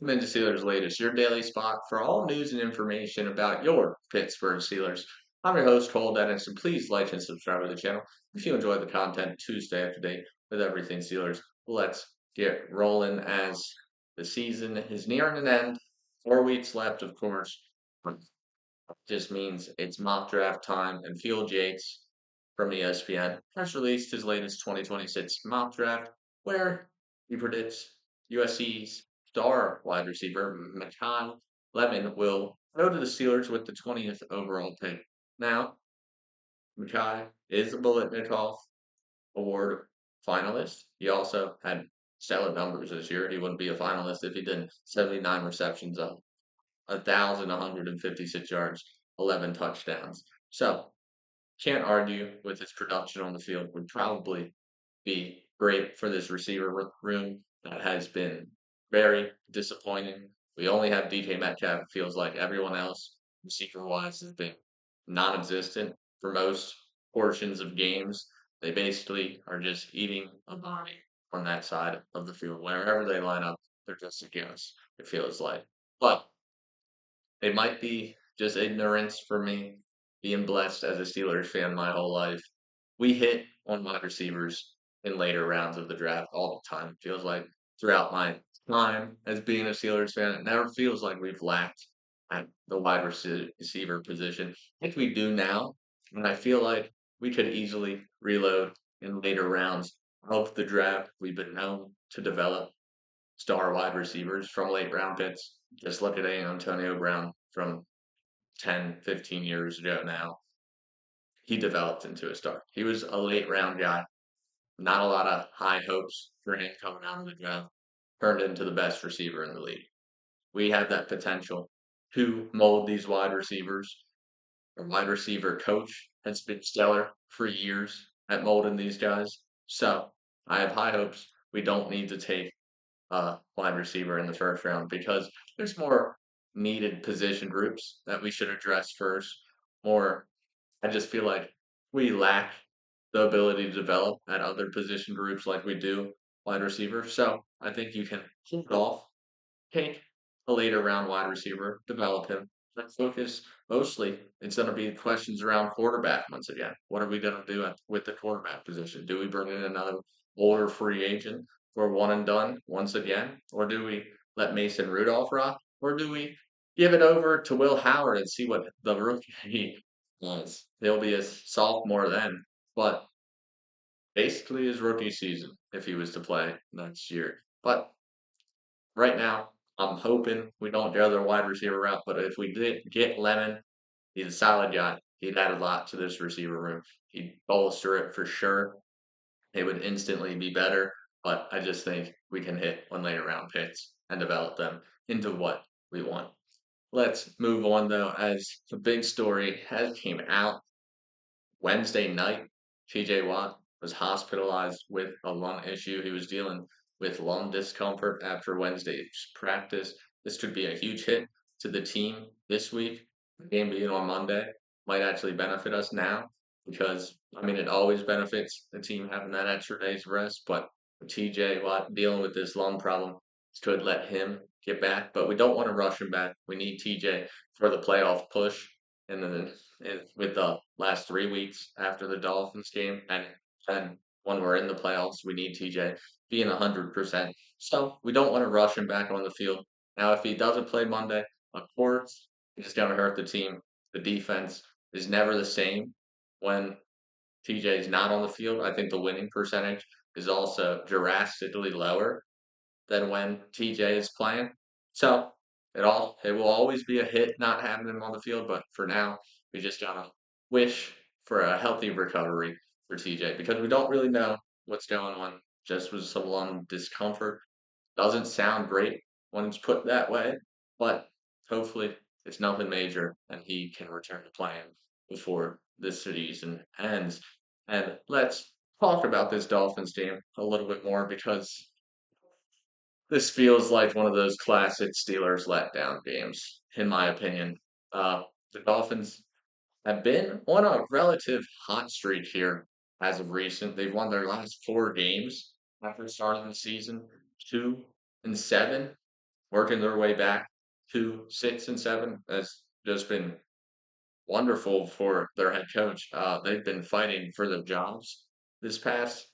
Welcome into Steelers Latest, your daily spot for all news and information about your Pittsburgh Steelers. I'm your host, Cole Denis, and please like and subscribe to the channel if you enjoy the content Tuesday up to date with everything Steelers. Let's get rolling as the season is nearing an end. 4 weeks left, of course. Just means it's mock draft time, and Field Yates from ESPN has released his latest 2026 mock draft, where he predicts USC's star wide receiver Makai Lemon will go to the Steelers with the 20th overall pick. Now, Makai is a Bulletnikov Award finalist. He also had stellar numbers this year. He wouldn't be a finalist if he didn't. 79 receptions, 1,156 yards, 11 touchdowns. So can't argue with his production on the field. Would probably be great for this receiver room that has been very disappointing. We only have DK Metcalf. It feels like everyone else, receiver wise, has been non existent for most portions of games. They basically are just eating a body on that side of the field. Wherever they line up, they're just a gas, it feels like. But it might be just ignorance for me, being blessed as a Steelers fan my whole life. We hit on wide receivers in later rounds of the draft all the time. Feels like throughout my time as being a Steelers fan, it never feels like we've lacked at the wide receiver position. I think we do now, and I feel like we could easily reload in later rounds of the draft. We've been known to develop star wide receivers from late round picks. Just look at Antonio Brown from 10, 15 years ago now. He developed into a star. He was a late round guy. Not a lot of high hopes for him coming out of the draft. Turned into the best receiver in the league. We have that potential to mold these wide receivers. Our wide receiver coach has been stellar for years at molding these guys. So I have high hopes. We don't need to take wide receiver in the first round because there's more needed position groups that we should address first. More, I just feel like we lack the ability to develop at other position groups like we do wide receiver. So I think you can hold off, take a later round wide receiver, develop him, and focus mostly. It's going to be questions around quarterback once again. What are we going to do with the quarterback position? Do we bring in another older free agent for one and done once again? Or do we let Mason Rudolph rock? Or do we give it over to Will Howard and see what the rookie does? He'll be a sophomore then, but basically his rookie season if he was to play next year. But right now, I'm hoping we don't go the wide receiver route, but if we did get Lemon, he's a solid guy. He'd add a lot to this receiver room. He'd bolster it for sure. It would instantly be better, but I just think we can hit on later round picks and develop them into what we want. Let's move on though, as the big story has came out Wednesday night. TJ Watt was hospitalized with a lung issue. He was dealing with lung discomfort after Wednesday's practice. This could be a huge hit to the team this week. The game being on Monday might actually benefit us now because, I mean, it always benefits the team having that extra day's rest. But TJ Watt dealing with this lung problem could let him get back. But we don't want to rush him back. We need TJ for the playoff push. And then with the last 3 weeks after the Dolphins game, and when we're in the playoffs, we need TJ being 100%. So we don't want to rush him back on the field. Now, if he doesn't play Monday, of course, it's going to hurt the team. The defense is never the same when TJ is not on the field. I think the winning percentage is also drastically lower than when TJ is playing. So it will always be a hit not having him on the field, but for now, we just gotta wish for a healthy recovery for TJ because we don't really know what's going on. Just with some lung discomfort. Doesn't sound great when it's put that way, but hopefully it's nothing major and he can return to playing before this season ends. And let's talk about this Dolphins game a little bit more because this feels like one of those classic Steelers letdown games, in my opinion. The Dolphins have been on a relative hot streak here as of recent. They've won their last 4 games after starting the season, 2-7. working their way back to 6-7 has just been wonderful for their head coach. They've been fighting for their jobs this past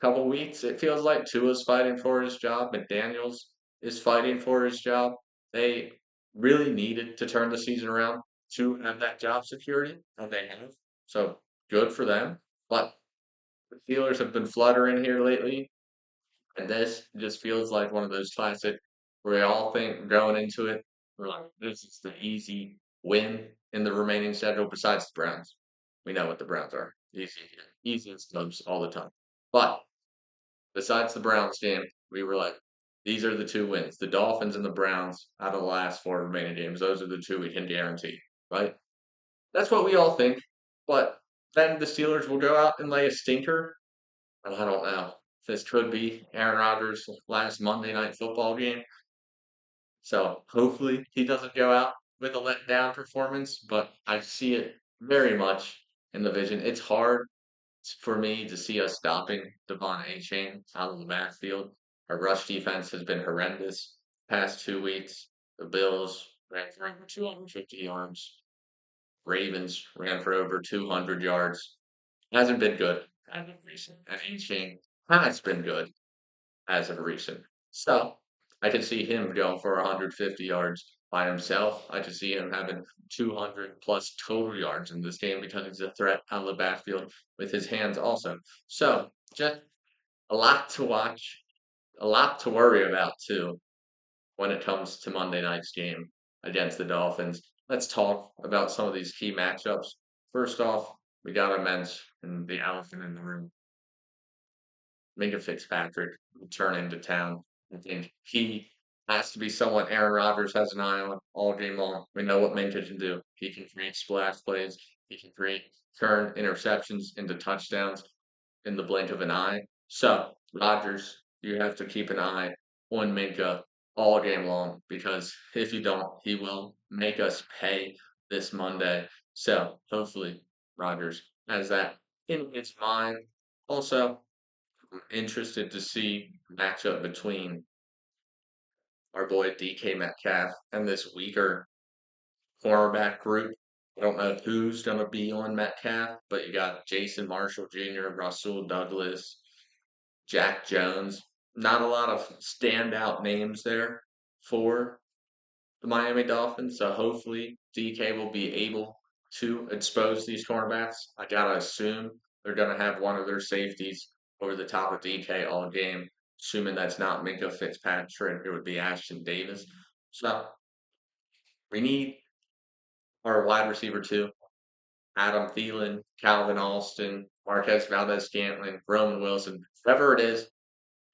couple weeks. It feels like Tua's fighting for his job. McDaniels is fighting for his job. They really needed to turn the season around to have that job security, and they have. So good for them. But the Steelers have been fluttering here lately, and this just feels like one of those classic where we all think going into it, we're like, this is the easy win in the remaining schedule besides the Browns. We know what the Browns are. Easiest clubs all the time. But besides the Browns game, we were like, these are the two wins. The Dolphins and the Browns out of the last four remaining games. Those are the two we can guarantee, right? That's what we all think. But then the Steelers will go out and lay a stinker. And I don't know. This could be Aaron Rodgers' last Monday night football game. So hopefully he doesn't go out with a letdown performance, but I see it very much in the vision. It's hard for me to see us stopping Devon A-Chain out of the backfield. Our rush defense has been horrendous past 2 weeks. The Bills ran for over 250 yards. Ravens ran for over 200 yards. Hasn't been good as of recent. And A-Chain has been good as of recent. So I could see him going for 150 yards by himself. I could see him having 200 plus total yards in this game because he's a threat on the backfield with his hands also. So just a lot to watch, a lot to worry about too when it comes to Monday night's game against the Dolphins. Let's talk about some of these key matchups. First off, we got to mention the elephant in the room. Minka Fitzpatrick returning to town. I think he has to be someone Aaron Rodgers has an eye on all game long. We know what Minka can do. He can create splash plays. He can turn interceptions into touchdowns in the blink of an eye. So, Rodgers, you have to keep an eye on Minka all game long because if you don't, he will make us pay this Monday. So, hopefully, Rodgers has that in his mind. Also, interested to see matchup between our boy DK Metcalf and this weaker cornerback group. I don't know who's going to be on Metcalf, but you got Jason Marshall Jr., Rasul Douglas, Jack Jones. Not a lot of standout names there for the Miami Dolphins. So hopefully DK will be able to expose these cornerbacks. I gotta assume they're gonna have one of their safeties over the top of DK all game. Assuming that's not Minka Fitzpatrick, it would be Ashton Davis. So we need our wide receiver too. Adam Thielen, Calvin Austin, Marquez Valdez-Scantling, Roman Wilson, whoever it is,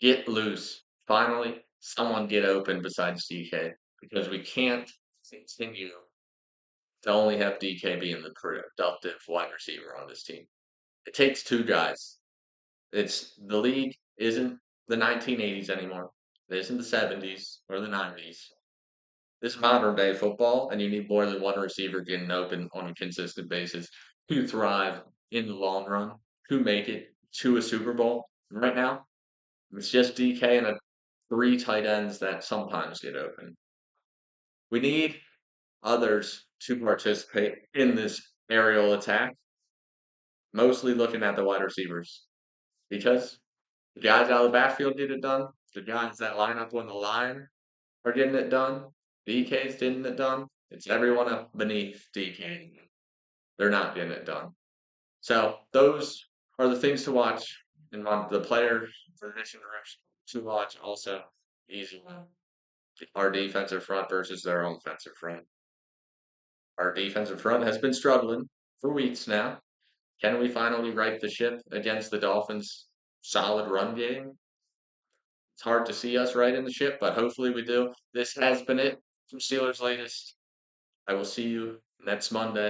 get loose. Finally, someone get open besides DK because we can't continue to only have DK being the productive wide receiver on this team. It takes two guys. It's the league isn't the 1980s anymore. It isn't the 70s or the 90s. This is modern day football, and you need more than one receiver getting open on a consistent basis to thrive in the long run, to make it to a Super Bowl. Right now, it's just DK and three tight ends that sometimes get open. We need others to participate in this aerial attack, mostly looking at the wide receivers because the guys out of the backfield get it done. The guys that line up on the line are getting it done. DK's getting it done. It's everyone up beneath DK. They're not getting it done. So those are the things to watch and the player position groups to watch also. Easy one. Our defensive front versus their offensive front. Our defensive front has been struggling for weeks now. Can we finally right the ship against the Dolphins' solid run game? It's hard to see us right in the ship, but hopefully we do. This has been it from Steelers Latest. I will see you next Monday.